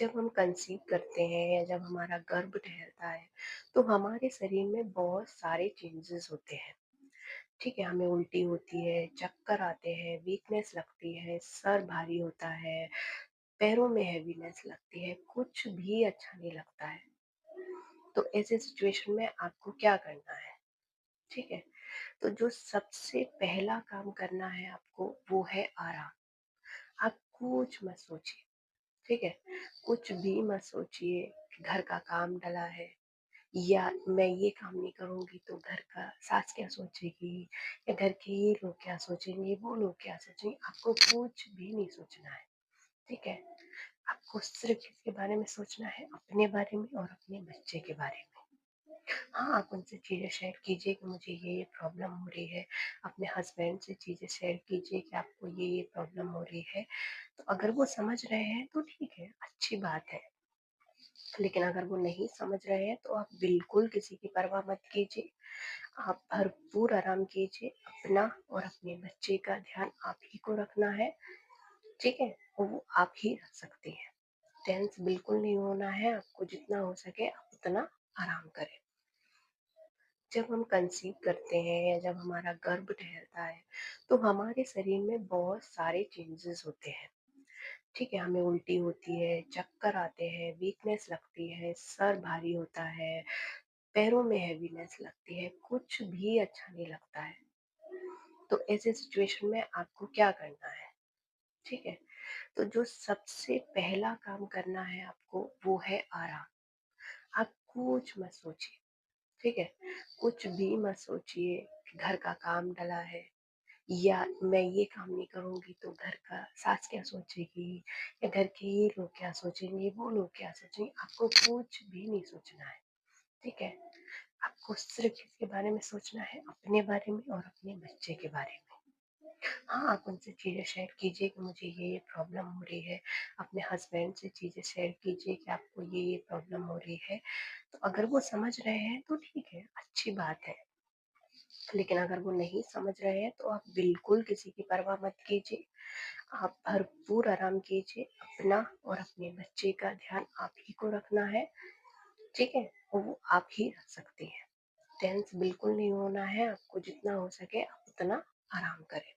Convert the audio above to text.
जब हम कंसीव करते हैं या जब हमारा गर्भ ठहरता है तो हमारे शरीर में बहुत सारे चेंजेस होते हैं। ठीक है, हमें उल्टी होती है, चक्कर आते हैं, वीकनेस लगती है, सर भारी होता है, पैरों में हैवीनेस लगती है, कुछ भी अच्छा नहीं लगता है। तो ऐसे सिचुएशन में आपको क्या करना है? ठीक है, तो जो सबसे पहला काम करना है आपको वो है आराम। आप कुछ मत सोचिए। ठीक है, कुछ भी मत सोचिए कि घर का काम डला है या मैं ये काम नहीं करूँगी तो घर का सास क्या सोचेगी या घर के ये लोग क्या सोचेंगे, वो लोग क्या सोचेंगे, आपको कुछ भी नहीं सोचना है। ठीक है? आपको सिर्फ़ किसके बारे में सोचना है, अपने बारे में और अपने बच्चे के बारे में। हाँ, आप उनसे चीज़ें शेयर कीजिए कि मुझे ये प्रॉब्लम हो रही है, अपने हस्बैंड से चीज़ें शेयर कीजिए कि आपको ये प्रॉब्लम हो रही है। तो अगर वो समझ रहे हैं तो ठीक है, अच्छी बात है। लेकिन अगर वो नहीं समझ रहे हैं तो आप बिल्कुल किसी की परवाह मत कीजिए। आप भरपूर आराम कीजिए, अपना और अपने बच्चे का ध्यान आप ही को रखना है, ठीक है? और वो आप ही रख सकती हैं। टेंस बिल्कुल नहीं होना है, आपको जितना हो सके आप उतना आराम करें। जब हम कंसीव करते हैं या जब हमारा गर्भ ठहरता है, तो हमारे शरीर में बहुत सारे चेंजेस होते हैं। ठीक है, हमें उल्टी होती है, चक्कर आते हैं, वीकनेस लगती है, सर भारी होता है, पैरों में हैवीनेस लगती है, कुछ भी अच्छा नहीं लगता है। तो ऐसे सिचुएशन में आपको क्या करना है? ठीक है, तो जो सबसे पहला काम करना है आपको वो है आराम। आप कुछ मत सोचिए। ठीक है, कुछ भी मत सोचिए कि घर का काम डला है या मैं ये काम नहीं करूँगी तो घर का सास क्या सोचेगी या घर के ये लोग क्या सोचेंगे, वो लोग क्या सोचेंगे, आपको कुछ भी नहीं सोचना है। ठीक है? आपको सिर्फ़ किसके बारे में सोचना है, अपने बारे में और अपने बच्चे के बारे में। हाँ, आप उनसे चीज़ें शेयर कीजिए कि मुझे ये प्रॉब्लम हो रही है, अपने हस्बैंड से चीज़ें शेयर कीजिए कि आपको ये प्रॉब्लम हो रही है। तो अगर वो समझ रहे हैं तो ठीक है, अच्छी बात है। लेकिन अगर वो नहीं समझ रहे हैं तो आप बिल्कुल किसी की परवाह मत कीजिए। आप भरपूर आराम कीजिए, अपना और अपने बच्चे का ध्यान आप ही को रखना है, ठीक है? और वो आप ही रख सकती हैं। टेंस बिल्कुल नहीं होना है, आपको जितना हो सके आप उतना आराम करें।